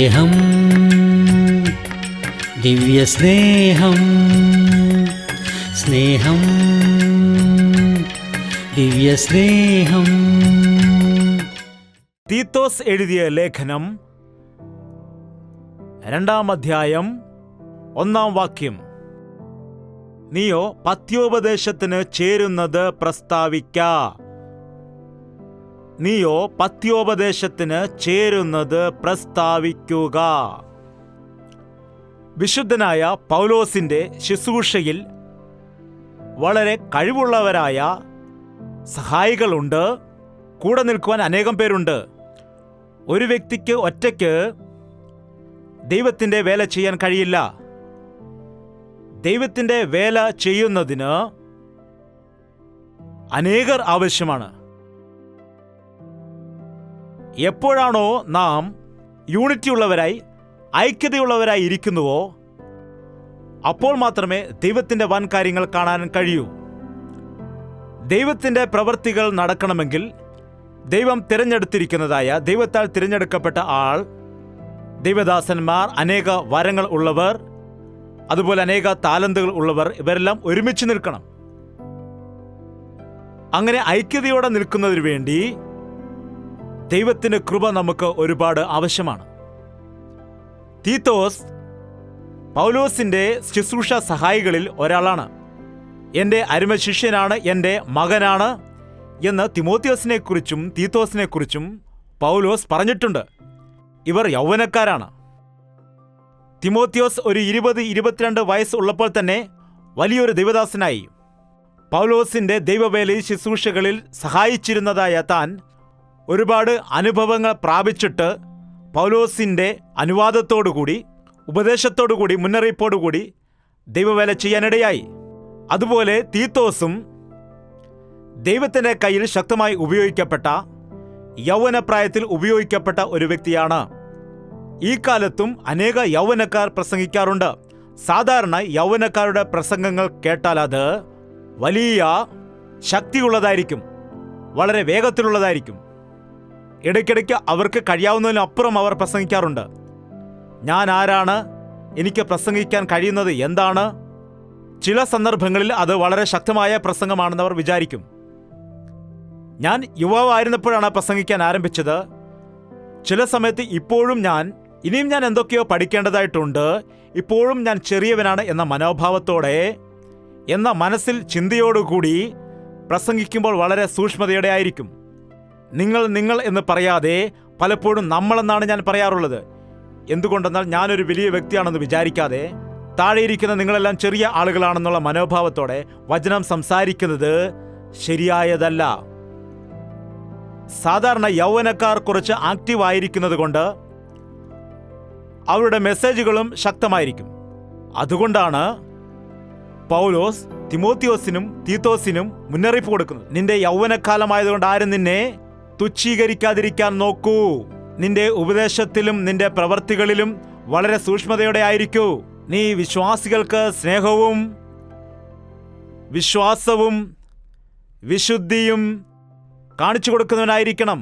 സ്നേഹം, ദിവ്യസ്നേഹം, സ്നേഹം, ദിവ്യസ്നേഹം. തീത്തോസ് എഴുതിയ ലേഖനം 2-ാം അധ്യായം 1-ാം വാക്യം. നീയോ പത്യോപദേശത്തിന് ചേരുന്നത് പ്രസ്താവിക്ക. നീയോ പത്യോപദേശത്തിന് ചേരുന്നത് പ്രസ്താവിക്കുക. വിശുദ്ധനായ പൗലോസിന്റെ ശുശ്രൂഷയിൽ വളരെ കഴിവുള്ളവരായ സഹായികളുണ്ട്. കൂടെ നിൽക്കുവാൻ അനേകം പേരുണ്ട്. ഒരു വ്യക്തിക്ക് ഒറ്റയ്ക്ക് ദൈവത്തിൻ്റെ വേല ചെയ്യാൻ കഴിയില്ല. ദൈവത്തിൻ്റെ വേല ചെയ്യുന്നതിന് അനേകർ ആവശ്യമാണ്. എപ്പോഴാണോ നാം യൂണിറ്റി ഉള്ളവരായി, ഐക്യതയുള്ളവരായി ഇരിക്കുന്നുവോ, അപ്പോൾ മാത്രമേ ദൈവത്തിൻ്റെ വൻ കാര്യങ്ങൾ കാണാൻ കഴിയൂ. ദൈവത്തിൻ്റെ പ്രവൃത്തികൾ നടക്കണമെങ്കിൽ ദൈവം തിരഞ്ഞെടുത്തിരിക്കുന്നതായ, ദൈവത്താൽ തിരഞ്ഞെടുക്കപ്പെട്ട ആൾ, ദൈവദാസന്മാർ, അനേക വരങ്ങൾ ഉള്ളവർ, അതുപോലെ അനേക താലന്തുകൾ ഉള്ളവർ, ഇവരെല്ലാം ഒരുമിച്ച് നിൽക്കണം. അങ്ങനെ ഐക്യതയോടെ നിൽക്കുന്നതിന് വേണ്ടി ദൈവത്തിൻ്റെ കൃപ നമുക്ക് ഒരുപാട് ആവശ്യമാണ്. തീത്തോസ് പൗലോസിന്റെ ശുശ്രൂഷ സഹായികളിൽ ഒരാളാണ്. എൻ്റെ അരുമ ശിഷ്യനാണ്, എൻ്റെ മകനാണ് എന്ന് തിമോത്തിയോസിനെ കുറിച്ചും തീത്തോസിനെ കുറിച്ചും പൗലോസ് പറഞ്ഞിട്ടുണ്ട്. ഇവർ യൗവനക്കാരാണ്. തിമോത്തിയോസ് ഒരു 20-22 വയസ്സ് ഉള്ളപ്പോൾ തന്നെ വലിയൊരു ദൈവദാസനായി. പൗലോസിന്റെ ദൈവവേലയിൽ ശുശ്രൂഷകളിൽ സഹായിച്ചിരുന്നതായ താൻ ഒരുപാട് അനുഭവങ്ങൾ പ്രാപിച്ചിട്ട് പൗലോസിന്റെ അനുവാദത്തോടുകൂടി, ഉപദേശത്തോടുകൂടി, മുന്നറിയിപ്പോടുകൂടി ദൈവവേല ചെയ്യാനിടയായി. അതുപോലെ തീത്തോസും ദൈവത്തിൻ്റെ കയ്യിൽ ശക്തമായി ഉപയോഗിക്കപ്പെട്ട, യൗവനപ്രായത്തിൽ ഉപയോഗിക്കപ്പെട്ട ഒരു വ്യക്തിയാണ്. ഈ കാലത്തും അനേക യൗവനക്കാർ പ്രസംഗിക്കാറുണ്ട്. സാധാരണ യൗവനക്കാരുടെ പ്രസംഗങ്ങൾ കേട്ടാൽ അത് വലിയ ശക്തിയുള്ളതായിരിക്കും, വളരെ വേഗത്തിലുള്ളതായിരിക്കും. ഇടയ്ക്കിടയ്ക്ക് അവർക്ക് കഴിയാവുന്നതിനപ്പുറം അവർ പ്രസംഗിക്കാറുണ്ട്. ഞാൻ ആരാണ്? എനിക്ക് പ്രസംഗിക്കാൻ കഴിയുന്നത് എന്താണ്? ചില സന്ദർഭങ്ങളിൽ അത് വളരെ ശക്തമായ പ്രസംഗമാണെന്ന് അവർ വിചാരിക്കും. ഞാൻ യുവാവായിരുന്നപ്പോഴാണ് പ്രസംഗിക്കാൻ ആരംഭിച്ചത്. ചില സമയത്ത് ഇനിയും ഞാൻ എന്തൊക്കെയോ പഠിക്കേണ്ടതായിട്ടുണ്ട്, ഇപ്പോഴും ഞാൻ ചെറിയവനാണ് എന്ന മനോഭാവത്തോടെ, എന്ന മനസ്സിൽ ചിന്തയോടുകൂടി പ്രസംഗിക്കുമ്പോൾ വളരെ സൂക്ഷ്മതയോടെ ആയിരിക്കും. നിങ്ങൾ എന്ന് പറയാതെ പലപ്പോഴും നമ്മളെന്നാണ് ഞാൻ പറയാറുള്ളത്. എന്തുകൊണ്ടെന്നാൽ ഞാനൊരു വലിയ വ്യക്തിയാണെന്ന് വിചാരിക്കാതെ, താഴെയിരിക്കുന്ന നിങ്ങളെല്ലാം ചെറിയ ആളുകളാണെന്നുള്ള മനോഭാവത്തോടെ വചനം സംസാരിക്കുന്നത് ശരിയായതല്ല. സാധാരണ യൗവനക്കാർ കുറച്ച് ആക്റ്റീവ് ആയിരിക്കുന്നത് കൊണ്ട് അവരുടെ മെസ്സേജുകളും ശക്തമായിരിക്കും. അതുകൊണ്ടാണ് പൗലോസ് തിമോത്തിയോസിനും തീത്തോസിനും മുന്നറിയിപ്പ് കൊടുക്കുന്നത്. നിന്റെ യൗവനക്കാലമായതുകൊണ്ട് ആരും നിന്നെ തുച്ഛീകരിക്കാതിരിക്കാൻ നോക്കൂ. നിന്റെ ഉപദേശത്തിലും നിന്റെ പ്രവർത്തികളിലും വളരെ സൂക്ഷ്മതയോടെ ആയിരിക്കൂ. നീ വിശ്വാസികൾക്ക് സ്നേഹവും വിശ്വാസവും വിശുദ്ധിയും കാണിച്ചു കൊടുക്കുന്നവനായിരിക്കണം.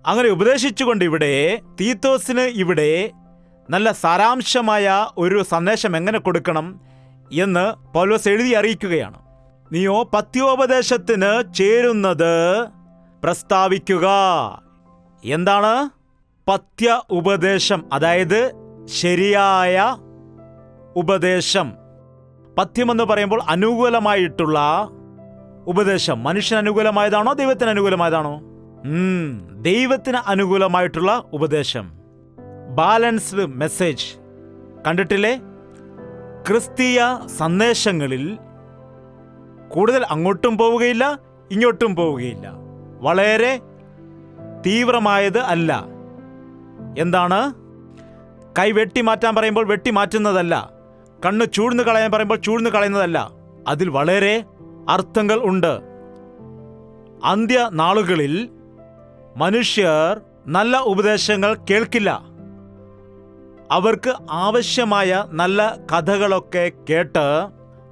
അങ്ങനെ ഉപദേശിച്ചുകൊണ്ട് ഇവിടെ തീത്തോസിന് ഇവിടെ നല്ല സാരാംശമായ ഒരു സന്ദേശം എങ്ങനെ കൊടുക്കണം എന്ന് പൗലോസ് എഴുതി അറിയിക്കുകയാണ്. നീയോ പത്യോപദേശത്തിന് ചേരുന്നത് പ്രസ്താവിക്കുക. എന്താണ് പത്യ ഉപദേശം? അതായത് ശരിയായ ഉപദേശം. പഥ്യമെന്ന് പറയുമ്പോൾ അനുകൂലമായിട്ടുള്ള ഉപദേശം. മനുഷ്യന് അനുകൂലമായതാണോ ദൈവത്തിന് അനുകൂലമായതാണോ? ദൈവത്തിന് അനുകൂലമായിട്ടുള്ള ഉപദേശം. Balanced message. കണ്ടിട്ടില്ലേ? ക്രിസ്തീയ സന്ദേശങ്ങളിൽ കൂടുതൽ അങ്ങോട്ടും പോവുകയില്ല, ഇങ്ങോട്ടും പോവുകയില്ല. വളരെ തീവ്രമായത് അല്ല. എന്താണ്? കൈ വെട്ടി മാറ്റാൻ പറയുമ്പോൾ വെട്ടി മാറ്റുന്നതല്ല. കണ്ണ് ചൂഴ്ന്നു കളയാൻ പറയുമ്പോൾ ചൂഴ്ന്നു കളയുന്നതല്ല. അതിൽ വളരെ അർത്ഥങ്ങൾ ഉണ്ട്. അന്ത്യ നാളുകളിൽ മനുഷ്യർ നല്ല ഉപദേശങ്ങൾ കേൾക്കില്ല. അവർക്ക് ആവശ്യമായ നല്ല കഥകളൊക്കെ കേട്ട്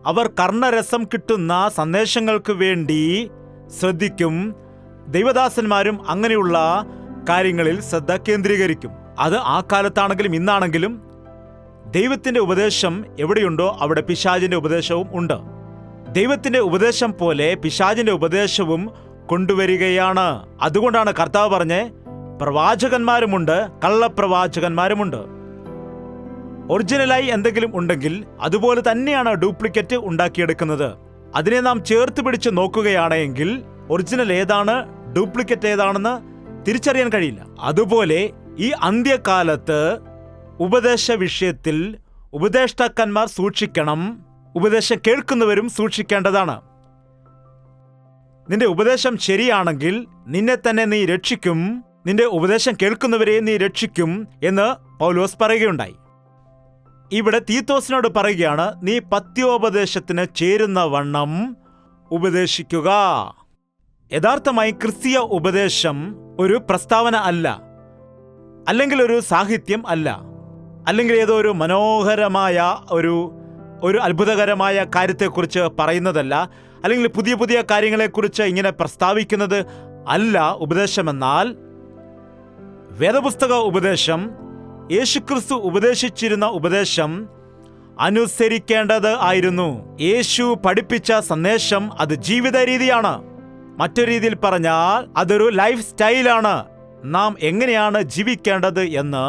അവർ കർണരസം കിട്ടുന്ന സന്ദേശങ്ങൾക്ക് വേണ്ടി ശ്രദ്ധിക്കും. ദൈവദാസന്മാരും അങ്ങനെയുള്ള കാര്യങ്ങളിൽ ശ്രദ്ധ കേന്ദ്രീകരിക്കും. അത് ആ കാലത്താണെങ്കിലും ഇന്നാണെങ്കിലും ദൈവത്തിൻ്റെ ഉപദേശം എവിടെയുണ്ടോ അവിടെ പിശാചിൻ്റെ ഉപദേശവും ഉണ്ട്. ദൈവത്തിൻ്റെ ഉപദേശം പോലെ പിശാചിൻ്റെ ഉപദേശവും കൊണ്ടുവരികയാണ്. അതുകൊണ്ടാണ് കർത്താവ് പറഞ്ഞ് പ്രവാചകന്മാരുമുണ്ട്, കള്ളപ്രവാചകന്മാരുമുണ്ട്. ഒറിജിനലായി എന്തെങ്കിലും ഉണ്ടെങ്കിൽ അതുപോലെ തന്നെയാണ് ഡ്യൂപ്ലിക്കേറ്റ് ഉണ്ടാക്കിയെടുക്കുന്നത്. അതിനെ നാം ചേർത്ത് പിടിച്ച് നോക്കുകയാണെങ്കിൽ ഒറിജിനൽ ഏതാണ്, ഡ്യൂപ്ലിക്കേറ്റ് ഏതാണെന്ന് തിരിച്ചറിയാൻ കഴിയില്ല. അതുപോലെ ഈ അന്ത്യകാലത്ത് ഉപദേശ വിഷയത്തിൽ ഉപദേഷ്ടാക്കന്മാർ സൂക്ഷിക്കണം, ഉപദേശം കേൾക്കുന്നവരും സൂക്ഷിക്കേണ്ടതാണ്. നിന്റെ ഉപദേശം ശരിയാണെങ്കിൽ നിന്നെ തന്നെ നീ രക്ഷിക്കും, നിന്റെ ഉപദേശം കേൾക്കുന്നവരെ നീ രക്ഷിക്കും എന്ന് പൗലോസ് പറയുകയുണ്ടായി. ഇവിടെ തീത്തോസിനോട് പറയുകയാണ്, നീ പത്യോപദേശത്തിന് ചേരുന്ന വണ്ണം ഉപദേശിക്കുക. യഥാർത്ഥമായി ക്രിസ്തീയ ഉപദേശം ഒരു പ്രസ്താവന അല്ല, അല്ലെങ്കിൽ ഒരു സാഹിത്യം അല്ല, അല്ലെങ്കിൽ ഏതോ ഒരു മനോഹരമായ ഒരു അത്ഭുതകരമായ കാര്യത്തെക്കുറിച്ച് പറയുന്നതല്ല, അല്ലെങ്കിൽ പുതിയ പുതിയ കാര്യങ്ങളെക്കുറിച്ച് ഇങ്ങനെ പ്രസ്താവിക്കുന്നത് അല്ല ഉപദേശമെന്നാൽ. വേദപുസ്തക ഉപദേശം, യേശുക്രിസ്തു ഉപദേശിച്ചിരുന്ന ഉപദേശം അനുസരിക്കേണ്ടത് ആയിരുന്നു. യേശു പഠിപ്പിച്ച സന്ദേശം അത് ജീവിത രീതിയാണ്. മറ്റൊരു രീതിയിൽ പറഞ്ഞാൽ അതൊരു ലൈഫ് സ്റ്റൈലാണ്. നാം എങ്ങനെയാണ് ജീവിക്കേണ്ടത് എന്ന്.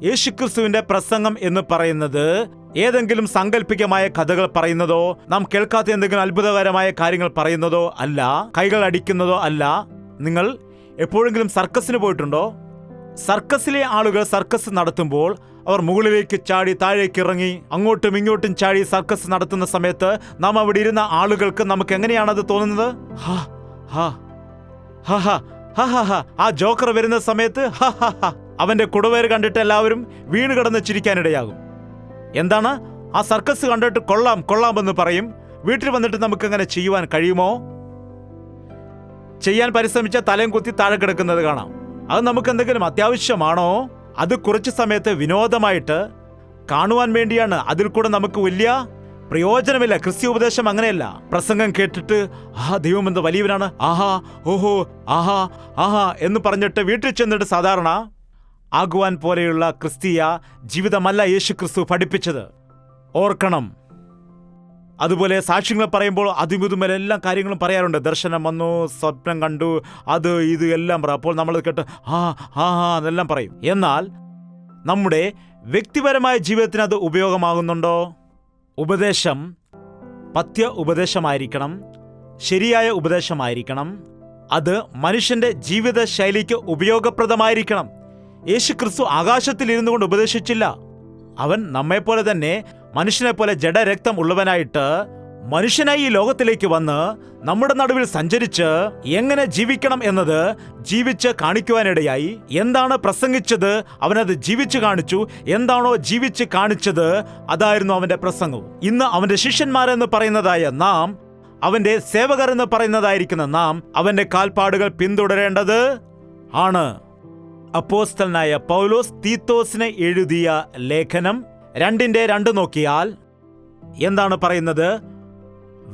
യേശുക്രിസ്തുവിന്റെ പ്രസംഗം എന്ന് പറയുന്നത് ഏതെങ്കിലും സാങ്കല്പികമായ കഥകൾ പറയുന്നതോ നാം കേൾക്കാത്ത എന്തെങ്കിലും അത്ഭുതകരമായ കാര്യങ്ങൾ പറയുന്നതോ അല്ല, കൈകൾ അടിക്കുന്നതോ അല്ല. നിങ്ങൾ എപ്പോഴെങ്കിലും സർക്കസിന് പോയിട്ടുണ്ടോ? സർക്കസിലെ ആളുകൾ സർക്കസ് നടത്തുമ്പോൾ അവർ മുകളിലേക്ക് ചാടി താഴേക്ക് ഇറങ്ങി അങ്ങോട്ടും ഇങ്ങോട്ടും ചാടി സർക്കസ് നടത്തുന്ന സമയത്ത് നാം അവിടെ ഇരുന്ന ആളുകൾക്ക് നമുക്ക് എങ്ങനെയാണത് തോന്നുന്നത്? ആ ജോക്കർ വരുന്ന സമയത്ത് അവന്റെ കുടവേര് കണ്ടിട്ട് എല്ലാവരും വീണ് കിടന്ന് ചിരിക്കാനിടയാകും. എന്താണ്? ആ സർക്കസ് കണ്ടിട്ട് കൊള്ളാം കൊള്ളാമെന്ന് പറയും. വീട്ടിൽ വന്നിട്ട് നമുക്കങ്ങനെ ചെയ്യുവാൻ കഴിയുമോ? ചെയ്യാൻ പരിശ്രമിച്ച തലയും കുത്തി താഴെ കിടക്കുന്നത് കാണാം. അത് നമുക്ക് എന്തെങ്കിലും അത്യാവശ്യമാണോ? അത് കുറച്ച് സമയത്ത് വിനോദമായിട്ട് കാണുവാൻ വേണ്ടിയാണ്. അതിൽ കൂടെ നമുക്ക് വലിയ പ്രയോജനമില്ല. ക്രിസ്ത്യ ഉപദേശം അങ്ങനെയല്ല. പ്രസംഗം കേട്ടിട്ട് ദൈവം എന്ത് വലിയവനാണ്, ആഹാ ഓഹോ ആഹാ ആഹാ എന്ന് പറഞ്ഞിട്ട് വീട്ടിൽ ചെന്നിട്ട് സാധാരണ ആകുവാൻ പോലെയുള്ള ക്രിസ്തീയ ജീവിതമല്ല യേശു ക്രിസ്തു പഠിപ്പിച്ചത്. ഓർക്കണം. അതുപോലെ സാക്ഷ്യങ്ങൾ പറയുമ്പോൾ അതുമിതുമെല്ലാം കാര്യങ്ങളും പറയാറുണ്ട്. ദർശനം വന്നു, സ്വപ്നം കണ്ടു, അത് ഇത് എല്ലാം പറയും. അപ്പോൾ നമ്മൾ കേട്ട് അതെല്ലാം പറയും. എന്നാൽ നമ്മുടെ വ്യക്തിപരമായ ജീവിതത്തിന് അത് ഉപയോഗമാകുന്നുണ്ടോ? ഉപദേശം പഥ്യ ഉപദേശമായിരിക്കണം, ശരിയായ ഉപദേശമായിരിക്കണം. അത് മനുഷ്യന്റെ ജീവിത ശൈലിക്ക് ഉപയോഗപ്രദമായിരിക്കണം. യേശു ക്രിസ്തു ആകാശത്തിൽ ഇരുന്നു കൊണ്ട് ഉപദേശിച്ചില്ല. അവൻ നമ്മെപ്പോലെ തന്നെ മനുഷ്യനെ പോലെ ജഡരക്തം ഉള്ളവനായിട്ട് മനുഷ്യനായി ഈ ലോകത്തിലേക്ക് വന്ന് നമ്മുടെ നടുവിൽ സഞ്ചരിച്ച് എങ്ങനെ ജീവിക്കണം എന്നത് ജീവിച്ച് കാണിക്കുവാനിടയായി. എന്താണ് പ്രസംഗിച്ചത് അവനത് ജീവിച്ചു കാണിച്ചു. എന്താണോ ജീവിച്ച് കാണിച്ചത് അതായിരുന്നു അവന്റെ പ്രസംഗവും. ഇന്ന് അവന്റെ ശിഷ്യന്മാരെന്ന് പറയുന്നതായ നാം, അവന്റെ സേവകർ എന്ന് പറയുന്നതായിരിക്കുന്ന നാം അവന്റെ കാൽപ്പാടുകൾ പിന്തുടരേണ്ടത് ആണ്. അപ്പോസ്തലനായ പൗലോസ് തീത്തോസിന് എഴുതിയ ലേഖനം 2:2 നോക്കിയാൽ എന്താണ് പറയുന്നത്?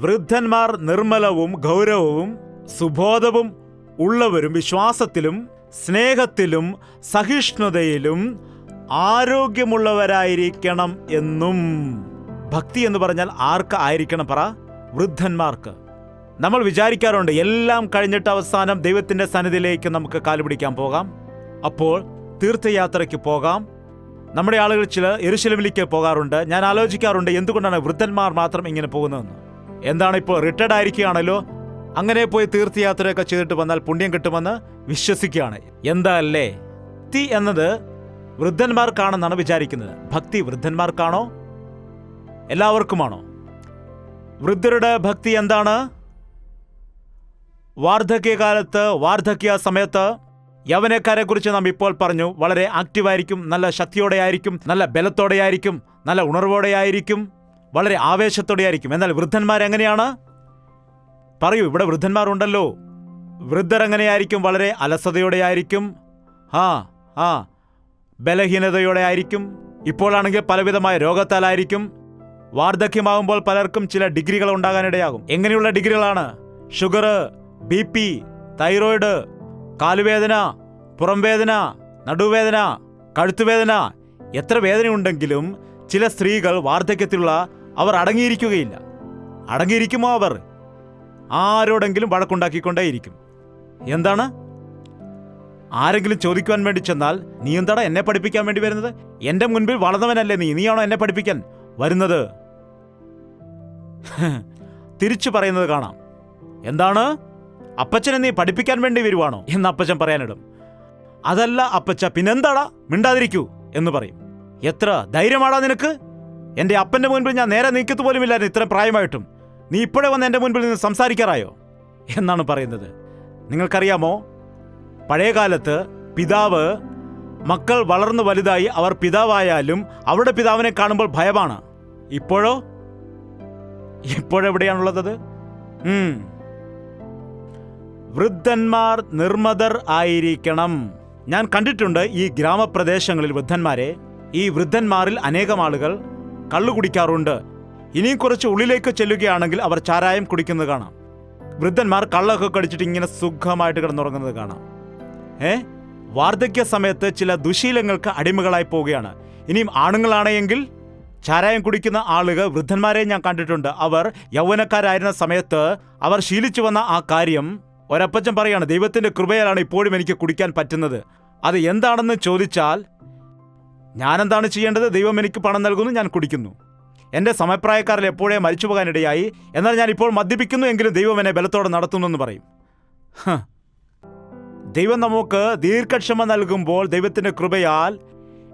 വൃദ്ധന്മാർ നിർമ്മലവും ഗൗരവവും സുബോധവും ഉള്ളവരും വിശ്വാസത്തിലും സ്നേഹത്തിലും സഹിഷ്ണുതയിലും ആരോഗ്യമുള്ളവരായിരിക്കണം എന്നും. ഭക്തി എന്ന് പറഞ്ഞാൽ ആർക്ക് ആയിരിക്കണം പറ? വൃദ്ധന്മാർക്ക്. നമ്മൾ വിചാരിക്കാറുണ്ട് എല്ലാം കഴിഞ്ഞിട്ട് അവസാനം ദൈവത്തിന്റെ സന്നിധിയിലേക്ക് നമുക്ക് കാലുപിടിക്കാൻ പോകാം, അപ്പോൾ തീർത്ഥയാത്രയ്ക്ക് പോകാം. നമ്മുടെ ആളുകൾ ചില യെരുശലേമിലേക്ക് പോകാറുണ്ട്. ഞാൻ ആലോചിക്കാറുണ്ട് എന്തുകൊണ്ടാണ് വൃദ്ധന്മാർ മാത്രം ഇങ്ങനെ പോകുന്നതെന്ന്. എന്താണ്, ഇപ്പോൾ റിട്ടയർഡ് ആയിരിക്കുകയാണല്ലോ, അങ്ങനെ പോയി തീർത്ഥയാത്രയൊക്കെ ചെയ്തിട്ട് വന്നാൽ പുണ്യം കിട്ടുമെന്ന് വിശ്വസിക്കുകയാണ്. എന്താ അല്ലേ? ഭക്തി എന്നത് വൃദ്ധന്മാർക്കാണെന്നാണ് വിചാരിക്കുന്നത്. ഭക്തി വൃദ്ധന്മാർക്കാണോ, എല്ലാവർക്കുമാണോ? വൃദ്ധരുടെ ഭക്തി എന്താണ്? വാർദ്ധക്യകാലത്ത്, വാർദ്ധക്യ സമയത്ത് യൗവനക്കാരെ കുറിച്ച് നാം ഇപ്പോൾ പറഞ്ഞു. വളരെ ആക്റ്റീവായിരിക്കും, നല്ല ശക്തിയോടെ ആയിരിക്കും, നല്ല ബലത്തോടെ ആയിരിക്കും, നല്ല ഉണർവോടെ ആയിരിക്കും, വളരെ ആവേശത്തോടെ ആയിരിക്കും. എന്നാൽ വൃദ്ധന്മാരെങ്ങനെയാണ്? പറയൂ, ഇവിടെ വൃദ്ധന്മാരുണ്ടല്ലോ. വൃദ്ധർ എങ്ങനെയായിരിക്കും? വളരെ അലസതയോടെ ആയിരിക്കും, ബലഹീനതയോടെ ആയിരിക്കും. ഇപ്പോഴാണെങ്കിൽ പലവിധമായ രോഗത്താലായിരിക്കും. വാർദ്ധക്യമാകുമ്പോൾ പലർക്കും ചില ഡിഗ്രികൾ ഉണ്ടാകാനിടയാകും. എങ്ങനെയുള്ള ഡിഗ്രികളാണ്? ഷുഗർ, BP, തൈറോയിഡ്, കാലുവേദന, പുറംവേദന, നടുവേദന, കഴുത്തുവേദന, എത്ര വേദനയുണ്ടെങ്കിലും ചില സ്ത്രീകൾ വാർദ്ധക്യത്തിലുള്ള അവർ അടങ്ങിയിരിക്കുകയില്ല. അടങ്ങിയിരിക്കുമോ? അവർ ആരോടെങ്കിലും വഴക്കുണ്ടാക്കിക്കൊണ്ടേയിരിക്കും. എന്താണ്? ആരെങ്കിലും ചോദിക്കുവാൻ വേണ്ടി ചെന്നാൽ, നീ എന്താടാ എന്നെ പഠിപ്പിക്കാൻ വേണ്ടി വരുന്നത്? എൻ്റെ മുൻപിൽ വളർന്നവനല്ലേ നീയാണോ എന്നെ പഠിപ്പിക്കാൻ വരുന്നത്? തിരിച്ചു പറയുന്നത് കാണാം. എന്താണ്? അപ്പച്ചനെ നീ പഠിപ്പിക്കാൻ വേണ്ടി വരുവാണോ എന്ന് അപ്പച്ചൻ പറയാനിടും. അതല്ല അപ്പച്ച, പിന്നെന്താടാ, മിണ്ടാതിരിക്കൂ എന്ന് പറയും. എത്ര ധൈര്യമാടാ നിനക്ക്? എൻ്റെ അപ്പൻ്റെ മുൻപിൽ ഞാൻ നേരെ നീക്കത്ത് പോലുമില്ലായിരുന്നു ഇത്ര പ്രായമായിട്ടും. നീ ഇപ്പോഴേ വന്ന് എൻ്റെ മുൻപിൽ നിന്ന് സംസാരിക്കാറായോ എന്നാണ് പറയുന്നത്. നിങ്ങൾക്കറിയാമോ, പഴയകാലത്ത് പിതാവ്, മക്കൾ വളർന്നു വലുതായി അവർ പിതാവായാലും അവരുടെ പിതാവിനെ കാണുമ്പോൾ ഭയമാണ്. ഇപ്പോഴെവിടെയാണുള്ളത്? വൃദ്ധന്മാർ നിർമ്മതർ ആയിരിക്കണം. ഞാൻ കണ്ടിട്ടുണ്ട് ഈ ഗ്രാമപ്രദേശങ്ങളിൽ വൃദ്ധന്മാരെ. ഈ വൃദ്ധന്മാരിൽ അനേകം ആളുകൾ കള്ളു കുടിക്കാറുണ്ട്. ഇനിയും കുറച്ച് ഉള്ളിലേക്ക് ചെല്ലുകയാണെങ്കിൽ അവർ ചാരായം കുടിക്കുന്നത് കാണാം. വൃദ്ധന്മാർ കള്ളൊക്കെ കടിച്ചിട്ട് ഇങ്ങനെ സുഖമായിട്ട് കിടന്നുറങ്ങുന്നത് കാണാം. വാർദ്ധക്യ സമയത്ത് ചില ദുശീലങ്ങൾക്ക് അടിമകളായി പോവുകയാണ്. ഇനിയും ആണുങ്ങളാണെങ്കിൽ ചാരായം കുടിക്കുന്ന ആളുകൾ, വൃദ്ധന്മാരെ ഞാൻ കണ്ടിട്ടുണ്ട്. അവർ യൗവനക്കാരായിരുന്ന സമയത്ത് അവർ ശീലിച്ചു വന്ന ആ കാര്യം, ഒരപ്പച്ചൻ പറയാണ്, ദൈവത്തിൻ്റെ കൃപയാലാണ് ഇപ്പോഴും എനിക്ക് കുടിക്കാൻ പറ്റുന്നത്. അത് എന്താണെന്ന് ചോദിച്ചാൽ, ഞാനെന്താണ് ചെയ്യേണ്ടത്? ദൈവം എനിക്ക് പണം നൽകുന്നു, ഞാൻ കുടിക്കുന്നു. എൻ്റെ സമപ്രായക്കാരിൽ എപ്പോഴേ മരിച്ചു പോകാനിടയായി, എന്നാൽ ഞാൻ ഇപ്പോൾ മദ്യപിക്കുന്നു, എങ്കിലും ദൈവം എന്നെ ബലത്തോടെ നടത്തുന്നു എന്ന് പറയും. ദൈവം നമുക്ക് ദീർഘക്ഷമ നൽകുമ്പോൾ ദൈവത്തിൻ്റെ കൃപയാൽ,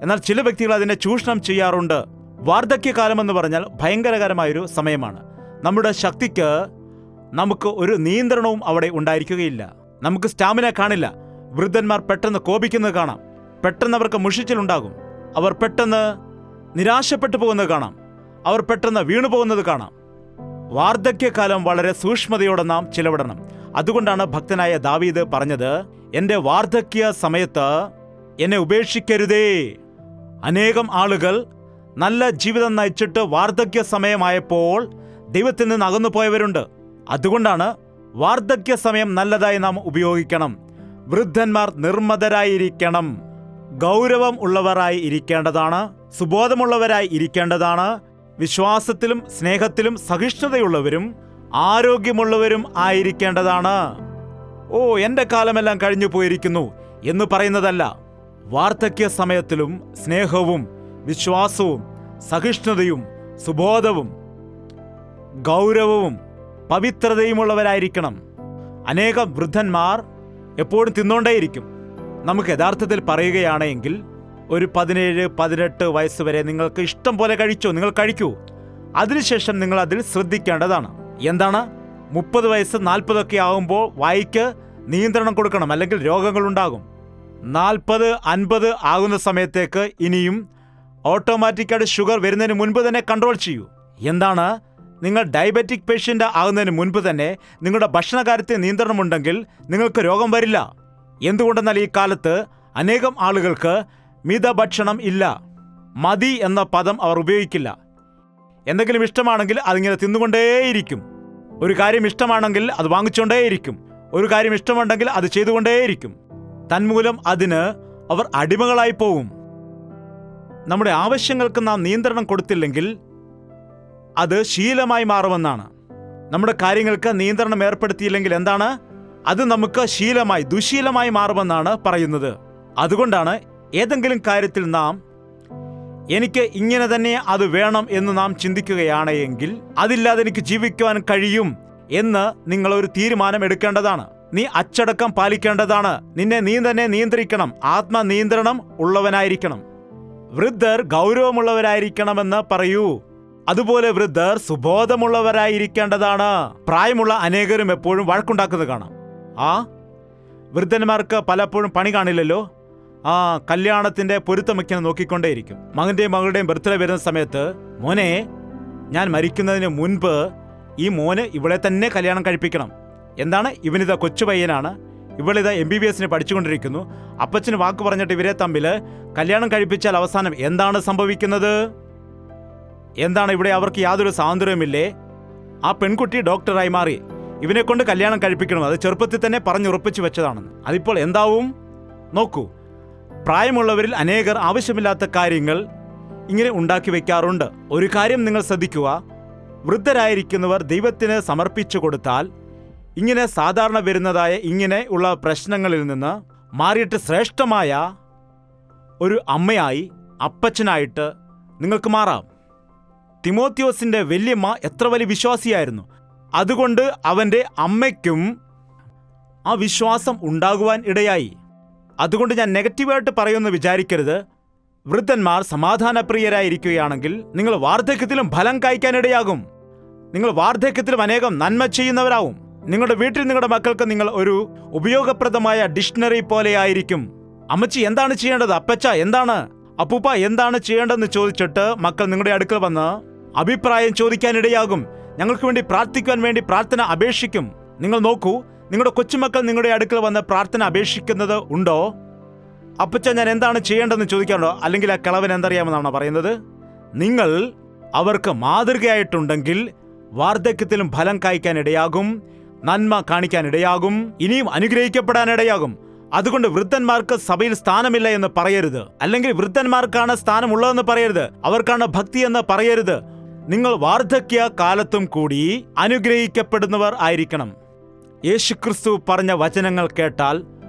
എന്നാൽ ചില വ്യക്തികൾ അതിനെ ചൂഷണം ചെയ്യാറുണ്ട്. വാർദ്ധക്യകാലം എന്ന് പറഞ്ഞാൽ ഭയങ്കരകരമായൊരു സമയമാണ്. നമ്മുടെ ശക്തിക്ക് നമുക്ക് ഒരു നിയന്ത്രണവും അവിടെ ഉണ്ടായിരിക്കുകയില്ല. നമുക്ക് സ്റ്റാമിന കാണില്ല. വൃദ്ധന്മാർ പെട്ടെന്ന് കോപിക്കുന്നത് കാണാം. പെട്ടെന്ന് അവർക്ക് മുഷിച്ചിലുണ്ടാകും. അവർ പെട്ടെന്ന് നിരാശപ്പെട്ടു പോകുന്നത് കാണാം. അവർ പെട്ടെന്ന് വീണുപോകുന്നത് കാണാം. വാർദ്ധക്യകാലം വളരെ സൂക്ഷ്മതയോടെ നാം ചിലവിടണം. അതുകൊണ്ടാണ് ഭക്തനായ ദാവീദ് പറഞ്ഞത്, എൻ്റെ വാർദ്ധക്യ സമയത്ത് എന്നെ ഉപേക്ഷിക്കരുതേ. അനേകം ആളുകൾ നല്ല ജീവിതം നയിച്ചിട്ട് വാർദ്ധക്യ സമയമായപ്പോൾ ദൈവത്തിൽ നിന്ന് അകന്നു പോയവരുണ്ട്. അതുകൊണ്ടാണ് വാർദ്ധക്യ സമയം നല്ലതായി നാം ഉപയോഗിക്കണം. വൃദ്ധന്മാർ നിർമ്മതരായിരിക്കണം, ഗൗരവം ഉള്ളവരായി ഇരിക്കേണ്ടതാണ്, സുബോധമുള്ളവരായി ഇരിക്കേണ്ടതാണ്, വിശ്വാസത്തിലും സ്നേഹത്തിലും സഹിഷ്ണുതയുള്ളവരും ആരോഗ്യമുള്ളവരും ആയിരിക്കേണ്ടതാണ്. ഓ, എൻ്റെ കാലമെല്ലാം കഴിഞ്ഞു പോയിരിക്കുന്നു എന്ന് പറയുന്നതല്ല. വാർദ്ധക്യ സമയത്തിലും സ്നേഹവും വിശ്വാസവും സഹിഷ്ണുതയും സുബോധവും ഗൗരവവും പവിത്രതയുമുള്ളവരായിരിക്കണം. അനേകം വൃദ്ധന്മാർ എപ്പോഴും തിന്നോണ്ടേയിരിക്കും. നമുക്ക് യഥാർത്ഥത്തിൽ പറയുകയാണെങ്കിൽ ഒരു 17-18 വയസ്സ് വരെ നിങ്ങൾക്ക് ഇഷ്ടം പോലെ കഴിച്ചോ, നിങ്ങൾ കഴിക്കൂ. അതിനുശേഷം നിങ്ങൾ അതിൽ ശ്രദ്ധിക്കേണ്ടതാണ്. എന്താണ്? 30 വയസ്സ് 40 ആകുമ്പോൾ വായിക്ക് നിയന്ത്രണം കൊടുക്കണം, അല്ലെങ്കിൽ രോഗങ്ങളുണ്ടാകും. 40-50 ആകുന്ന സമയത്തേക്ക് ഇനിയും ഓട്ടോമാറ്റിക്കായിട്ട് ഷുഗർ വരുന്നതിന് മുൻപ് തന്നെ കൺട്രോൾ ചെയ്യൂ. എന്താണ്? നിങ്ങൾ ഡയബറ്റിക് പേഷ്യൻ്റ് ആകുന്നതിന് മുൻപ് തന്നെ നിങ്ങളുടെ ഭക്ഷണകാര്യത്തിൽ നിയന്ത്രണമുണ്ടെങ്കിൽ നിങ്ങൾക്ക് രോഗം വരില്ല. എന്തുകൊണ്ടെന്നാൽ ഈ കാലത്ത് അനേകം ആളുകൾക്ക് മിതഭക്ഷണം ഇല്ല. മതി എന്ന പദം അവർ ഉപയോഗിക്കില്ല. എന്തെങ്കിലും ഇഷ്ടമാണെങ്കിൽ അതിങ്ങനെ തിന്നുകൊണ്ടേയിരിക്കും. ഒരു കാര്യം ഇഷ്ടമാണെങ്കിൽ അത് വാങ്ങിച്ചുകൊണ്ടേയിരിക്കും. ഒരു കാര്യം ഇഷ്ടമുണ്ടെങ്കിൽ അത് ചെയ്തുകൊണ്ടേയിരിക്കും. തന്മൂലം അതിന് അവർ അടിമകളായി പോകും. നമ്മുടെ ആവശ്യങ്ങൾക്ക് നാം നിയന്ത്രണം കൊടുത്തില്ലെങ്കിൽ അത് ശീലമായി മാറുമെന്നാണ്. നമ്മുടെ കാര്യങ്ങൾക്ക് നിയന്ത്രണം ഏർപ്പെടുത്തിയില്ലെങ്കിൽ എന്താണ്? അത് നമുക്ക് ശീലമായി, ദുശീലമായി മാറുമെന്നാണ് പറയുന്നത്. അതുകൊണ്ടാണ് ഏതെങ്കിലും കാര്യത്തിൽ നാം എനിക്ക് ഇങ്ങനെ തന്നെ അത് വേണം എന്ന് നാം ചിന്തിക്കുകയാണെങ്കിൽ, അതില്ലാതെ എനിക്ക് ജീവിക്കുവാൻ കഴിയും എന്ന് നിങ്ങളൊരു തീരുമാനം എടുക്കേണ്ടതാണ്. നീ അച്ചടക്കം പാലിക്കേണ്ടതാണ്. നിന്നെ നീ തന്നെ നിയന്ത്രിക്കണം. ആത്മനിയന്ത്രണം ഉള്ളവനായിരിക്കണം. വൃദ്ധർ ഗൗരവമുള്ളവരായിരിക്കണമെന്ന് പറയൂ. അതുപോലെ വൃദ്ധർ സുബോധമുള്ളവരായിരിക്കേണ്ടതാണ്. പ്രായമുള്ള അനേകരും എപ്പോഴും വഴക്കുണ്ടാക്കുന്നത് കാണാം. വൃദ്ധന്മാർക്ക് പലപ്പോഴും പണി കാണില്ലല്ലോ. കല്യാണത്തിന്റെ പൊരുത്തമൊക്കെ നോക്കിക്കൊണ്ടേയിരിക്കും. മകന്റെയും മകളുടെയും ബർത്ത്ഡേ വരുന്ന സമയത്ത്, മോനെ, ഞാൻ മരിക്കുന്നതിന് മുൻപ് ഈ മോന് ഇവളെ തന്നെ കല്യാണം കഴിപ്പിക്കണം. എന്താണ്? ഇവനിതാ കൊച്ചു പയ്യനാണ്, ഇവളിതാ MBBS പഠിച്ചുകൊണ്ടിരിക്കുന്നു. അപ്പച്ചന് വാക്ക് പറഞ്ഞിട്ട് ഇവരെ തമ്മിൽ കല്യാണം കഴിപ്പിച്ചാൽ അവസാനം എന്താണ് സംഭവിക്കുന്നത്? എന്താണ്? ഇവിടെ അവർക്ക് യാതൊരു സ്വാതന്ത്ര്യവുമില്ലേ? ആ പെൺകുട്ടി ഡോക്ടറായി മാറി. ഇവനെ കൊണ്ട് കല്യാണം കഴിപ്പിക്കണം. അത് ചെറുപ്പത്തിൽ തന്നെ പറഞ്ഞുറപ്പിച്ചു വെച്ചതാണെന്ന്. അതിപ്പോൾ എന്താവും? നോക്കൂ, പ്രായമുള്ളവരിൽ അനേകർ ആവശ്യമില്ലാത്ത കാര്യങ്ങൾ ഇങ്ങനെ ഉണ്ടാക്കി വയ്ക്കാറുണ്ട്. ഒരു കാര്യം നിങ്ങൾ ശ്രദ്ധിക്കുക, വൃദ്ധരായിരിക്കുന്നവർ ദൈവത്തിന് സമർപ്പിച്ചു കൊടുത്താൽ ഇങ്ങനെ സാധാരണ വരുന്നതായ ഇങ്ങനെ ഉള്ള പ്രശ്നങ്ങളിൽ നിന്ന് മാറിയിട്ട് ശ്രേഷ്ഠമായ ഒരു അമ്മയായി, അപ്പച്ചനായിട്ട് നിങ്ങൾക്ക് മാറാം. തിമോത്തിയോസിന്റെ വല്യമ്മ എത്ര വലിയ വിശ്വാസിയായിരുന്നു. അതുകൊണ്ട് അവൻ്റെ അമ്മയ്ക്കും ആ വിശ്വാസം ഉണ്ടാകുവാൻ ഇടയായി. അതുകൊണ്ട് ഞാൻ നെഗറ്റീവായിട്ട് പറയുമെന്ന് വിചാരിക്കരുത്. വൃദ്ധന്മാർ സമാധാനപ്രിയരായിരിക്കുകയാണെങ്കിൽ നിങ്ങൾ വാർദ്ധക്യത്തിലും ഫലം കായ്ക്കാനിടയാകും. നിങ്ങൾ വാർദ്ധക്യത്തിലും അനേകം നന്മ ചെയ്യുന്നവരാവും. നിങ്ങളുടെ വീട്ടിൽ നിങ്ങളുടെ മക്കൾക്ക് നിങ്ങൾ ഒരു ഉപയോഗപ്രദമായ ഡിക്ഷണറി പോലെയായിരിക്കും. അമ്മച്ചി എന്താണ് ചെയ്യേണ്ടത്, അപ്പച്ച എന്താണ്, അപ്പൂപ്പ എന്താണ് ചെയ്യേണ്ടതെന്ന് ചോദിച്ചിട്ട് മക്കൾ നിങ്ങളുടെ അടുക്കൽ വന്ന് അഭിപ്രായം ചോദിക്കാനിടയാകും. ഞങ്ങൾക്ക് വേണ്ടി പ്രാർത്ഥിക്കുവാൻ വേണ്ടി പ്രാർത്ഥന അപേക്ഷിക്കും. നിങ്ങൾ നോക്കൂ, നിങ്ങളുടെ കൊച്ചുമക്കൾ നിങ്ങളുടെ അടുക്കൽ വന്ന് പ്രാർത്ഥന അപേക്ഷിക്കുന്നത് ഉണ്ടോ? അപ്പച്ച ഞാൻ എന്താണ് ചെയ്യേണ്ടതെന്ന് ചോദിക്കാറുണ്ടോ? അല്ലെങ്കിൽ ആ കിളവൻ എന്തറിയാമെന്നാണോ പറയുന്നത്? നിങ്ങൾ അവർക്ക് മാതൃകയായിട്ടുണ്ടെങ്കിൽ വാർദ്ധക്യത്തിലും ഫലം കായ്ക്കാനിടയാകും, നന്മ കാണിക്കാനിടയാകും, ഇനിയും അനുഗ്രഹിക്കപ്പെടാനിടയാകും. അതുകൊണ്ട് വൃദ്ധന്മാർക്ക് സഭയിൽ സ്ഥാനമില്ല എന്ന് പറയരുത്, അല്ലെങ്കിൽ വൃദ്ധന്മാർക്കാണ് സ്ഥാനമുള്ളതെന്ന് പറയരുത്, അവർക്കാണ് ഭക്തി എന്ന് പറയരുത്. നിങ്ങൾ വാർദ്ധക്യ കാലത്തും കൂടി അനുഗ്രഹിക്കപ്പെടുന്നവർ ആയിരിക്കണം. യേശുക്രിസ്തു പറഞ്ഞ വചനങ്ങൾ കേട്ടാൽ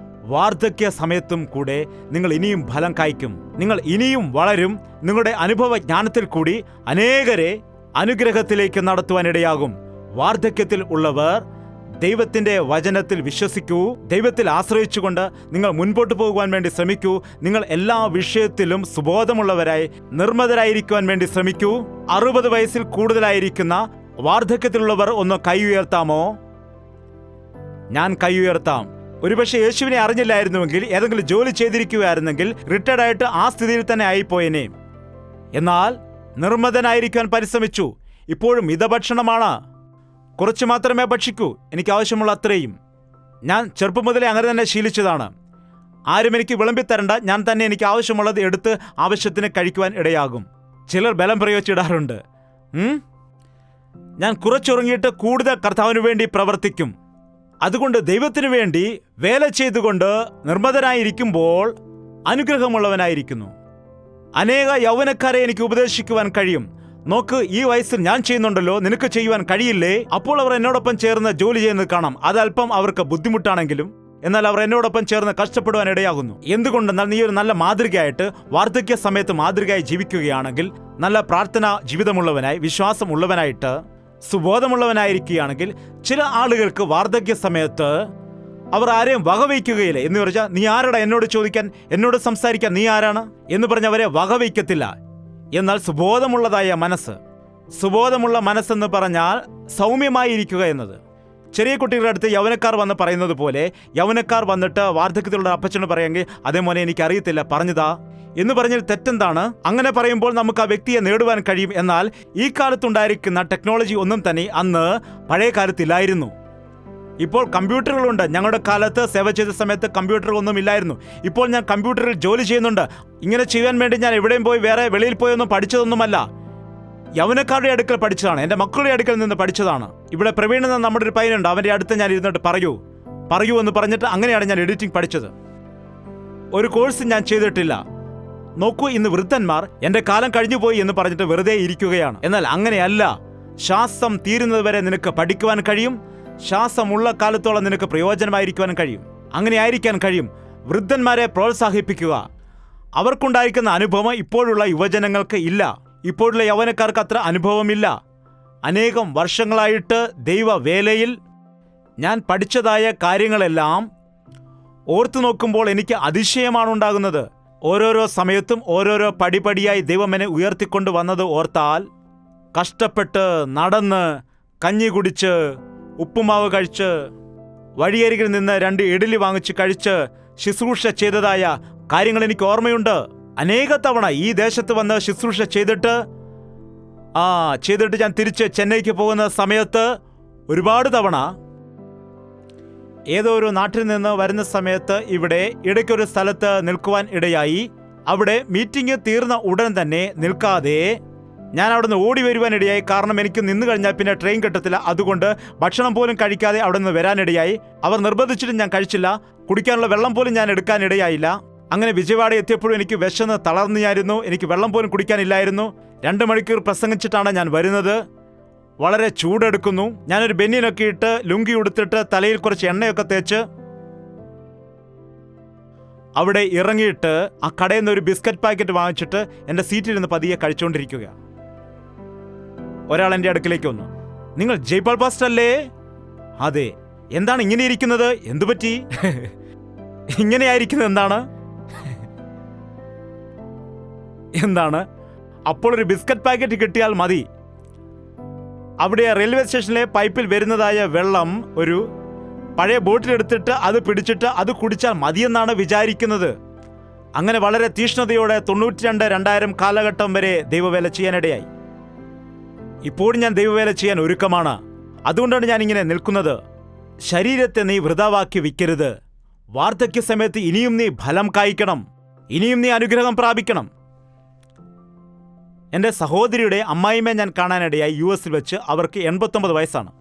വാർദ്ധക്യ സമയത്തും കൂടെ നിങ്ങൾ ഇനിയും ഫലം കായ്ക്കും. നിങ്ങൾ ഇനിയും വളരും. നിങ്ങളുടെ അനുഭവ ജ്ഞാനത്തിൽ കൂടി അനേകരെ അനുഗ്രഹത്തിലേക്ക് നടത്തുവാനിടയാകും. വാർദ്ധക്യത്തിൽ ഉള്ളവർ ദൈവത്തിന്റെ വചനത്തിൽ വിശ്വസിക്കൂ. ദൈവത്തിൽ ആശ്രയിച്ചുകൊണ്ട് നിങ്ങൾ മുൻപോട്ട് പോകുവാൻ വേണ്ടി ശ്രമിക്കൂ. നിങ്ങൾ എല്ലാ വിഷയത്തിലും സുബോധമുള്ളവരായി നിർമ്മതരായിരിക്കുവാൻ വേണ്ടി ശ്രമിക്കൂ. 60 വയസ്സിൽ കൂടുതലായിരിക്കുന്ന വാർദ്ധക്യത്തിലുള്ളവർ ഒന്ന് കൈ ഉയർത്താമോ? ഞാൻ കൈ ഉയർത്താം. ഒരുപക്ഷെ യേശുവിനെ അറിഞ്ഞില്ലായിരുന്നുവെങ്കിൽ, ഏതെങ്കിലും ജോലി ചെയ്തിരിക്കുകയായിരുന്നെങ്കിൽ റിട്ടയർഡ് ആയിട്ട് ആ സ്ഥിതിയിൽ തന്നെ ആയിപ്പോയേനെ. എന്നാൽ നിർമ്മതനായിരിക്കാൻ പരിശ്രമിച്ചു. ഇപ്പോഴും മിതഭക്ഷണമാണ്, കുറച്ച് മാത്രമേ ഭക്ഷിക്കൂ, എനിക്ക് ആവശ്യമുള്ള അത്രയും. ഞാൻ ചെറുപ്പം മുതലേ അങ്ങനെ തന്നെ ശീലിച്ചതാണ്. ആരും എനിക്ക് വിളമ്പിത്തരണ്ട, ഞാൻ തന്നെ എനിക്ക് ആവശ്യമുള്ളത് എടുത്ത് ആവശ്യത്തിന് കഴിക്കുവാൻ ഇടയാകും. ചിലർ ബലം പ്രയോഗിച്ചിടാറുണ്ട്. ഞാൻ കുറച്ചുറങ്ങിയിട്ട് കൂടുതൽ കർത്താവിന് വേണ്ടി പ്രവർത്തിക്കും. അതുകൊണ്ട് ദൈവത്തിനു വേണ്ടി വേല ചെയ്തുകൊണ്ട് നിർമ്മതനായിരിക്കുമ്പോൾ അനുഗ്രഹമുള്ളവനായിരിക്കുന്നു. അനേക യൗവനക്കാരെ എനിക്ക് ഉപദേശിക്കുവാൻ കഴിയും. നോക്ക്, ഈ വയസ്സിൽ ഞാൻ ചെയ്യുന്നുണ്ടല്ലോ, നിനക്ക് ചെയ്യുവാൻ കഴിയില്ലേ? അപ്പോൾ അവർ എന്നോടൊപ്പം ചേർന്ന് ജോലി ചെയ്യുന്നത് കാണാം. അതല്പം അവർക്ക് ബുദ്ധിമുട്ടാണെങ്കിലും എന്നാൽ അവർ എന്നോടൊപ്പം ചേർന്ന് കഷ്ടപ്പെടുവാൻ ഇടയാകുന്നു. എന്തുകൊണ്ടെന്നാൽ നീ ഒരു നല്ല മാതൃകയായിട്ട് വാർദ്ധക്യ സമയത്ത് മാതൃകയായി ജീവിക്കുകയാണെങ്കിൽ, നല്ല പ്രാർത്ഥന ജീവിതമുള്ളവനായി, വിശ്വാസമുള്ളവനായിട്ട്, സുബോധമുള്ളവനായിരിക്കുകയാണെങ്കിൽ, ചില ആളുകൾക്ക് വാർദ്ധക്യ സമയത്ത് അവർ ആരെയും വകവയ്ക്കുകയില്ല. എന്ന് പറഞ്ഞാൽ നീ ആരാടാ എന്നോട് ചോദിക്കാൻ, എന്നോട് സംസാരിക്കാൻ, നീ ആരാണ് എന്ന് പറഞ്ഞ് അവരെ വകവയ്ക്കത്തില്ല. എന്നാൽ സുബോധമുള്ളതായ മനസ്സ്, സുബോധമുള്ള മനസ്സെന്ന് പറഞ്ഞാൽ സൗമ്യമായിരിക്കുക എന്നത്. ചെറിയ കുട്ടികളുടെ അടുത്ത് യൗവനക്കാർ വന്ന് പറയുന്നത് പോലെ, യൗവനക്കാർ വന്നിട്ട് വാർദ്ധക്യത്തിലുള്ള അപ്പച്ചനോട് പറയുമെങ്കിൽ, അതേ മോനെ എനിക്കറിയത്തില്ല, പറഞ്ഞതാ എന്ന് പറഞ്ഞാൽ തെറ്റെന്താണ്? അങ്ങനെ പറയുമ്പോൾ നമുക്ക് ആ വ്യക്തിയെ നേടുവാൻ കഴിയും. എന്നാൽ ഈ കാലത്തുണ്ടായിരിക്കുന്ന ടെക്നോളജി ഒന്നും തന്നെ അന്ന് പഴയ കാലത്തില്ലായിരുന്നു. ഇപ്പോൾ കമ്പ്യൂട്ടറുകളുണ്ട്. ഞങ്ങളുടെ കാലത്ത് സേവ ചെയ്ത സമയത്ത് കമ്പ്യൂട്ടറുകളൊന്നും ഇല്ലായിരുന്നു. ഇപ്പോൾ ഞാൻ കമ്പ്യൂട്ടറിൽ ജോലി ചെയ്യുന്നുണ്ട്. ഇങ്ങനെ ചെയ്യാൻ വേണ്ടി ഞാൻ എവിടെയും പോയി വേറെ വെളിയിൽ പോയൊന്നും പഠിച്ചതൊന്നുമല്ല. യൗവനക്കാരുടെ അടുക്കൽ പഠിച്ചതാണ്, എൻ്റെ മക്കളുടെ അടുക്കൽ നിന്ന് പഠിച്ചതാണ്. ഇവിടെ പ്രവീൺ എന്ന നമ്മുടെ ഒരു പയ്യനുണ്ട്, അവൻ്റെ അടുത്ത് ഞാൻ ഇരുന്നിട്ട് പറയൂ എന്ന് പറഞ്ഞിട്ട് അങ്ങനെയാണ് ഞാൻ എഡിറ്റിംഗ് പഠിച്ചത്. ഒരു കോഴ്സ് ഞാൻ ചെയ്തിട്ടില്ല. നോക്കൂ, ഇന്ന് വൃദ്ധന്മാർ എൻ്റെ കാലം കഴിഞ്ഞു പോയി എന്ന് പറഞ്ഞിട്ട് വെറുതെ ഇരിക്കുകയാണ്. എന്നാൽ അങ്ങനെയല്ല. ശ്വാസം തീരുന്നത് വരെ നിനക്ക് പഠിക്കുവാൻ കഴിയും. ശ്വാസമുള്ള കാലത്തോളം നിനക്ക് പ്രയോജനമായിരിക്കുവാൻ കഴിയും. അങ്ങനെ ആയിരിക്കാൻ കഴിയും. വൃദ്ധന്മാരെ പ്രോത്സാഹിപ്പിക്കുക. അവർക്കുണ്ടായിരിക്കുന്ന അനുഭവം ഇപ്പോഴുള്ള യുവജനങ്ങൾക്ക് ഇല്ല. ഇപ്പോഴുള്ള യൗവനക്കാർക്ക് അത്ര അനുഭവമില്ല. അനേകം വർഷങ്ങളായിട്ട് ദൈവവേലയിൽ ഞാൻ പഠിച്ചതായ കാര്യങ്ങളെല്ലാം ഓർത്തു നോക്കുമ്പോൾ എനിക്ക് അതിശയമാണ് ഉണ്ടാകുന്നത്. ഓരോരോ സമയത്തും ഓരോരോ പടിപടിയായി ദൈവം എന്നെ ഉയർത്തിക്കൊണ്ട് വന്നത് ഓർത്താൽ, കഷ്ടപ്പെട്ട് നടന്ന് കഞ്ഞി കുടിച്ച് ഉപ്പുമാവ് കഴിച്ച് വഴിയരികിൽ നിന്ന് 2 ഇഡലി വാങ്ങിച്ച് കഴിച്ച് ശുശ്രൂഷ ചെയ്തതായ കാര്യങ്ങൾ എനിക്ക് ഓർമ്മയുണ്ട്. അനേക തവണ ഈ ദേശത്ത് വന്ന് ശുശ്രൂഷ ചെയ്തിട്ട് ഞാൻ തിരിച്ച് ചെന്നൈക്ക് പോകുന്ന സമയത്ത് ഒരുപാട് തവണ ഏതോ ഒരു നാട്ടിൽ നിന്ന് വരുന്ന സമയത്ത് ഇവിടെ ഇടയ്ക്കൊരു സ്ഥലത്ത് നിൽക്കുവാൻ ഇടയായി. അവിടെ മീറ്റിംഗ് തീർന്ന ഉടൻ തന്നെ നിൽക്കാതെ ഞാൻ അവിടെ നിന്ന് ഓടി വരുവാനിടയായി. കാരണം എനിക്ക് നിന്ന് കഴിഞ്ഞാൽ പിന്നെ ട്രെയിൻ കിട്ടത്തില്ല. അതുകൊണ്ട് ഭക്ഷണം പോലും കഴിക്കാതെ അവിടെ നിന്ന് വരാനിടയായി. അവർ നിർബന്ധിച്ചിട്ടും ഞാൻ കഴിച്ചില്ല. കുടിക്കാനുള്ള വെള്ളം പോലും ഞാൻ എടുക്കാനിടയായില്ല. അങ്ങനെ വിജയവാഡ എത്തിയപ്പോഴും എനിക്ക് വിശന്ന് തളർന്നിയായിരുന്നു. എനിക്ക് വെള്ളം പോലും കുടിക്കാനില്ലായിരുന്നു. 2 മണിക്കൂർ പ്രസംഗിച്ചിട്ടാണ് ഞാൻ വരുന്നത്. വളരെ ചൂടെടുക്കുന്നു. ഞാനൊരു ബനിയനൊക്കെ ഇട്ട് ലുങ്കി ഉടുത്തിട്ട് തലയിൽ കുറച്ച് എണ്ണയൊക്കെ തേച്ച് അവിടെ ഇറങ്ങിയിട്ട് ആ കടയിൽ നിന്ന് ഒരു ബിസ്ക്കറ്റ് പാക്കറ്റ് വാങ്ങിച്ചിട്ട് എൻ്റെ സീറ്റിൽ നിന്ന് പതിയെ കഴിച്ചുകൊണ്ടിരിക്കുക. ഒരാൾ എൻ്റെ അടുക്കിലേക്ക് വന്നു. നിങ്ങൾ ജയ്പാൽ പാസ്റ്റർ അല്ലേ? അതെ. എന്താണ് ഇങ്ങനെ ഇരിക്കുന്നത്? എന്തു പറ്റി? ഇങ്ങനെയായിരിക്കുന്നത് എന്താണ്? അപ്പോൾ ഒരു ബിസ്ക്കറ്റ് പാക്കറ്റ് കിട്ടിയാൽ മതി. അവിടെ റെയിൽവേ സ്റ്റേഷനിലെ പൈപ്പിൽ വരുന്നതായ വെള്ളം ഒരു പഴയ ബോട്ടിലെടുത്തിട്ട് അത് പിടിച്ചിട്ട് അത് കുടിച്ചാൽ മതിയെന്നാണ് വിചാരിക്കുന്നത്. അങ്ങനെ വളരെ തീഷ്ണതയോടെ 92-2000 കാലഘട്ടം വരെ ദൈവവേല ചെയ്യാനിടയായി. ഇപ്പോഴും ഞാൻ ദൈവവേല ചെയ്യാൻ ഒരുക്കമാണ്. അതുകൊണ്ടാണ് ഞാൻ ഇങ്ങനെ നിൽക്കുന്നത്. ശരീരത്തെ നീ വൃഥാവാക്കി വിൽക്കരുത്. വാർദ്ധക്യ സമയത്ത് ഇനിയും നീ ഫലം കായ്ക്കണം. ഇനിയും നീ അനുഗ്രഹം പ്രാപിക്കണം. എൻ്റെ സഹോദരിയുടെ അമ്മായിമ്മയെ ഞാൻ കാണാനിടയായി. US വെച്ച്. അവർക്ക് 89 വയസ്സാണ്.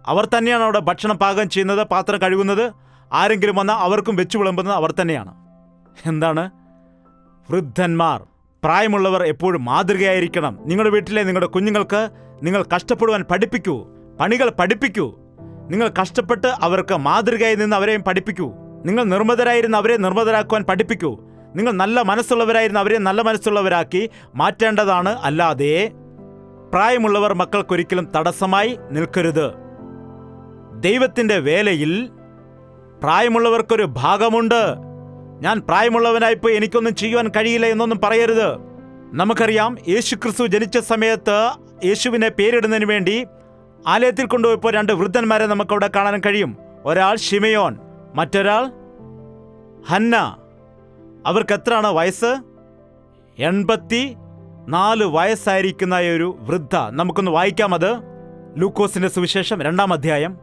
അവർ തന്നെയാണ് അവിടെ ഭക്ഷണം പാകം ചെയ്യുന്നത്, പാത്രം കഴുകുന്നത്. ആരെങ്കിലും വന്നാൽ അവർക്കും വെച്ചു വിളമ്പുന്നത് അവർ തന്നെയാണ്. എന്താണ്? വൃദ്ധന്മാർ, പ്രായമുള്ളവർ എപ്പോഴും മാതൃകയായിരിക്കണം. നിങ്ങളുടെ വീട്ടിലെ നിങ്ങളുടെ കുഞ്ഞുങ്ങൾക്ക് നിങ്ങൾ കഷ്ടപ്പെടുവാൻ പഠിപ്പിക്കൂ. പണികൾ പഠിപ്പിക്കൂ. നിങ്ങൾ കഷ്ടപ്പെട്ട് അവർക്ക് മാതൃകയായി നിന്ന് അവരെയും പഠിപ്പിക്കൂ. നിങ്ങൾ നിർമ്മതരായിരുന്ന അവരെ നിർമ്മതരാക്കുവാൻ പഠിപ്പിക്കൂ. നിങ്ങൾ നല്ല മനസ്സുള്ളവരായിരുന്ന അവരെ നല്ല മനസ്സുള്ളവരാക്കി മാറ്റേണ്ടതാണ്. അല്ലാതെ പ്രായമുള്ളവർ മക്കൾക്കൊരിക്കലും തടസ്സമായി നിൽക്കരുത്. ദൈവത്തിൻ്റെ വേലയിൽ പ്രായമുള്ളവർക്കൊരു ഭാഗമുണ്ട്. ഞാൻ പ്രായമുള്ളവനായിപ്പോയി എനിക്കൊന്നും ചെയ്യുവാൻ കഴിയില്ല എന്നൊന്നും പറയരുത്. നമുക്കറിയാം, യേശുക്രിസ്തു ജനിച്ച സമയത്ത് യേശുവിനെ പേരിടുന്നതിന് വേണ്ടി ആലയത്തിൽ കൊണ്ടുപോയപ്പോൾ 2 വൃദ്ധന്മാരെ നമുക്കവിടെ കാണാൻ കഴിയും. ഒരാൾ ശിമയോൻ, മറ്റൊരാൾ ഹന്ന. അവർക്ക് എത്രയാണ് വയസ്സ്? 84 വയസ്സായിരിക്കുന്ന ഒരു വൃദ്ധ. നമുക്കൊന്ന് വായിക്കാം. അത് ലൂക്കോസിന്റെ സുവിശേഷം 2-ാം അധ്യായം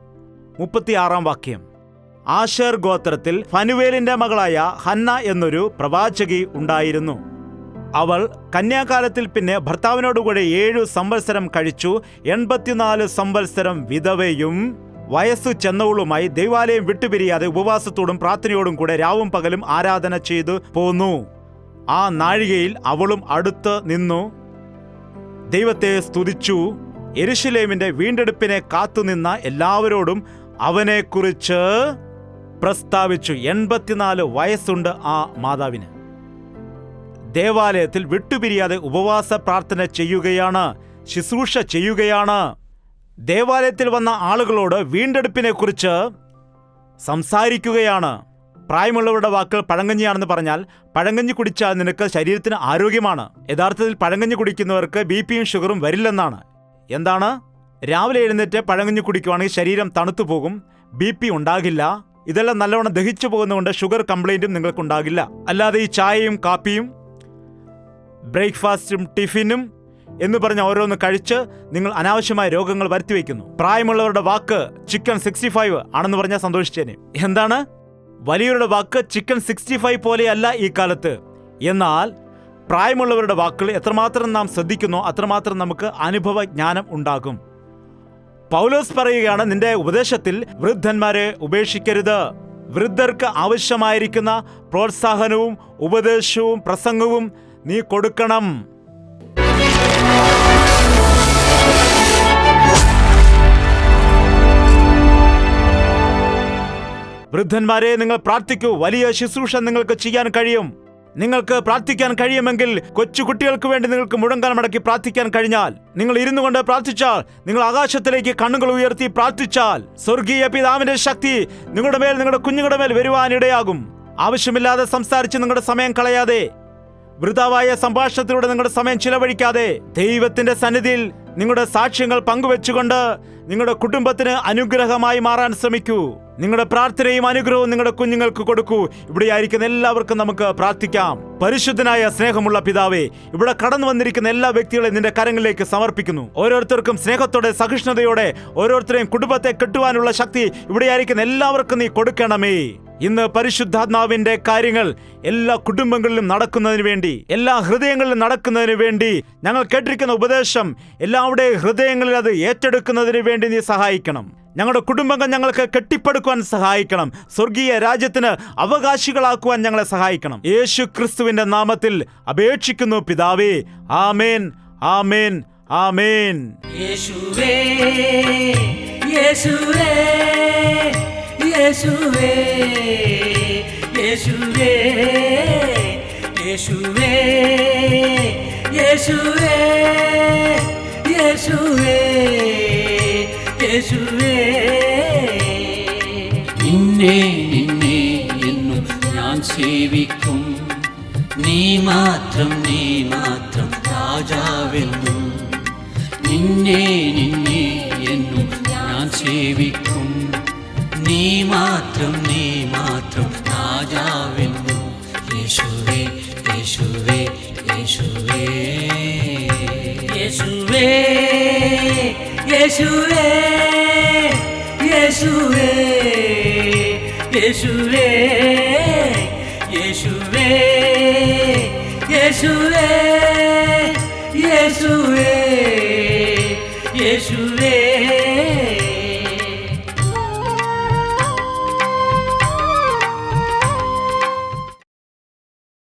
36-ാം വാക്യം. ആശേർ ഗോത്രത്തിൽ ഫനുവേലിന്റെ മകളായ ഹന്ന എന്നൊരു പ്രവാചകി ഉണ്ടായിരുന്നു. അവൾ കന്യാകാലത്തിൽ പിന്നെ ഭർത്താവിനോടുകൂടെ 7 സംവത്സരം കഴിച്ചു. 84 സംവത്സരം വിധവയും വയസ്സു ചെന്നവളുമായി ദൈവാലയം വിട്ടുപിരിയാതെ ഉപവാസത്തോടും പ്രാർത്ഥനയോടും കൂടെ രാവും പകലും ആരാധന ചെയ്തു പോന്നു. ആ നാഴികയിൽ അവളും അടുത്ത് നിന്നു ദൈവത്തെ സ്തുതിച്ചു. യെരുശലേമിന്റെ വീണ്ടെടുപ്പിനെ കാത്തുനിന്ന എല്ലാവരോടും അവനെക്കുറിച്ച് പ്രസ്താവിച്ചു. 84 വയസ്സുണ്ട് ആ മാതാവിന്. ദേവാലയത്തിൽ വിട്ടുപിരിയാതെ ഉപവാസ പ്രാർത്ഥന ചെയ്യുകയാണ്, ശുശ്രൂഷ ചെയ്യുകയാണ്. ദേവാലയത്തിൽ വന്ന ആളുകളോട് വീണ്ടെടുപ്പിനെ കുറിച്ച് സംസാരിക്കുകയാണ്. പ്രായമുള്ളവരുടെ വാക്കുകൾ പഴങ്കഞ്ഞിയാണെന്ന് പറഞ്ഞാൽ, പഴങ്കഞ്ഞി കുടിച്ചാൽ നിനക്ക് ശരീരത്തിന് ആരോഗ്യമാണ്. യഥാർത്ഥത്തിൽ പഴങ്കഞ്ഞി കുടിക്കുന്നവർക്ക് BP-യും ഷുഗറും വരില്ലെന്നാണ്. എന്താണ്? രാവിലെ എഴുന്നേറ്റ് പഴങ്കഞ്ഞി കുടിക്കുവാണെങ്കിൽ ശരീരം തണുത്തു പോകും, BP ഉണ്ടാകില്ല. ഇതെല്ലാം നല്ലവണ്ണം ദഹിച്ചു പോകുന്നതുകൊണ്ട് ഷുഗർ കംപ്ലൈൻറ്റും നിങ്ങൾക്കുണ്ടാകില്ല. അല്ലാതെ ഈ ചായയും കാപ്പിയും ബ്രേക്ക്ഫാസ്റ്റും ടിഫിനും എന്ന് പറഞ്ഞ ഓരോന്ന് കഴിച്ച് നിങ്ങൾ അനാവശ്യമായ രോഗങ്ങൾ വരുത്തിവെക്കുന്നു. പ്രായമുള്ളവരുടെ വാക്ക് ചിക്കൻ 65 ആണെന്ന് പറഞ്ഞാൽ സന്തോഷിച്ചേനെ. എന്താണ്? വലിയവരുടെ വാക്ക് ചിക്കൻ 65 പോലെയല്ല ഈ കാലത്ത്. എന്നാൽ പ്രായമുള്ളവരുടെ വാക്കുകൾ എത്രമാത്രം നാം ശ്രദ്ധിക്കുന്നോ അത്രമാത്രം നമുക്ക് അനുഭവ ജ്ഞാനം ഉണ്ടാകും. പൗലോസ് പറയുകയാണ്, നിന്റെ ഉപദേശത്തിൽ വൃദ്ധന്മാരെ ഉപേക്ഷിക്കരുത്. വൃദ്ധർക്ക് ആവശ്യമായിരിക്കുന്ന പ്രോത്സാഹനവും ഉപദേശവും പ്രസംഗവും നീ കൊടുക്കണം. വൃദ്ധന്മാരെ, നിങ്ങൾ പ്രാർത്ഥിക്കൂ. വലിയ ശുശ്രൂഷ നിങ്ങൾക്ക് ചെയ്യാൻ കഴിയും. നിങ്ങൾക്ക് പ്രാർത്ഥിക്കാൻ കഴിയുമെങ്കിൽ, കൊച്ചുകുട്ടികൾക്ക് വേണ്ടി നിങ്ങൾക്ക് മുഴങ്കാൽ മടക്കി പ്രാർത്ഥിക്കാൻ കഴിഞ്ഞാൽ, നിങ്ങൾ ഇരുന്നു കൊണ്ട് പ്രാർത്ഥിച്ചാൽ, നിങ്ങൾ ആകാശത്തിലേക്ക് കണ്ണുകൾ ഉയർത്തി പ്രാർത്ഥിച്ചാൽ, സ്വർഗീയ പിതാവിന്റെ ശക്തി നിങ്ങളുടെ മേൽ, നിങ്ങളുടെ കുഞ്ഞുങ്ങളുടെ മേൽ വരുവാനിടയാകും. ആവശ്യമില്ലാതെ സംസാരിച്ച് നിങ്ങളുടെ സമയം കളയാതെ, വൃഥാവായ സംഭാഷണത്തിലൂടെ നിങ്ങളുടെ സമയം ചിലവഴിക്കാതെ, ദൈവത്തിന്റെ സന്നിധിയിൽ നിങ്ങളുടെ സാക്ഷ്യങ്ങൾ പങ്കുവെച്ചുകൊണ്ട് നിങ്ങളുടെ കുടുംബത്തിന് അനുഗ്രഹമായി മാറാൻ ശ്രമിക്കൂ. നിങ്ങളുടെ പ്രാർത്ഥനയും അനുഗ്രഹവും നിങ്ങളുടെ കുഞ്ഞുങ്ങൾക്ക് കൊടുക്കൂ. ഇവിടെ ആയിരിക്കുന്ന എല്ലാവർക്കും നമുക്ക് പ്രാർത്ഥിക്കാം. പരിശുദ്ധനായ സ്നേഹമുള്ള പിതാവേ, ഇവിടെ കടന്നു വന്നിരിക്കുന്ന എല്ലാ വ്യക്തികളെയും നിന്റെ കരങ്ങളിലേക്ക് സമർപ്പിക്കുന്നു. ഓരോരുത്തർക്കും സ്നേഹത്തോടെ, സഹിഷ്ണുതയോടെ ഓരോരുത്തരെയും കുടുംബത്തെ കെട്ടുവാനുള്ള ശക്തി ഇവിടെ ആയിരിക്കുന്ന എല്ലാവർക്കും നീ കൊടുക്കണമേ. ഇന്ന് പരിശുദ്ധാത്മാവിന്റെ കാര്യങ്ങൾ എല്ലാ കുടുംബങ്ങളിലും നടക്കുന്നതിന് വേണ്ടി, എല്ലാ ഹൃദയങ്ങളിലും നടക്കുന്നതിന് വേണ്ടി, ഞങ്ങൾ കേട്ടിരിക്കുന്ന ഉപദേശം എല്ലാവരുടെയും ഹൃദയങ്ങളിൽ അത് ഏറ്റെടുക്കുന്നതിന് വേണ്ടി നീ സഹായിക്കണം. ഞങ്ങളുടെ കുടുംബങ്ങൾ ഞങ്ങൾക്ക് കെട്ടിപ്പടുക്കുവാൻ സഹായിക്കണം. സ്വർഗീയ രാജ്യത്തിന് അവകാശികളാക്കുവാൻ ഞങ്ങളെ സഹായിക്കണം. യേശു ക്രിസ്തുവിന്റെ നാമത്തിൽ അപേക്ഷിക്കുന്നു പിതാവേ. ആമേൻ, ആമേൻ, ആമേൻ. യേശുവേ, യേശുവേ, യേശുവേ, യേശുവേ, യേശുവേ, യേശുവേ, യേശുവേ, യേശുവേ. നിന്നെ നിന്നെ എന്നും ഞാൻ സേവിക്കും. നീ മാത്രം രാജാവെന്നും. നിന്നെ നിന്നെ എന്നും ഞാൻ സേവിക്കും. നീ മാത്രം രാജാവെന്നും. യേശുവേ, യേശുവേ, യേശുവേ, യേശുവേ, യേശുവേ, യേശുവേ, യേശുവേ, യേശുവേ, യേശുവേ, യേശുവേ.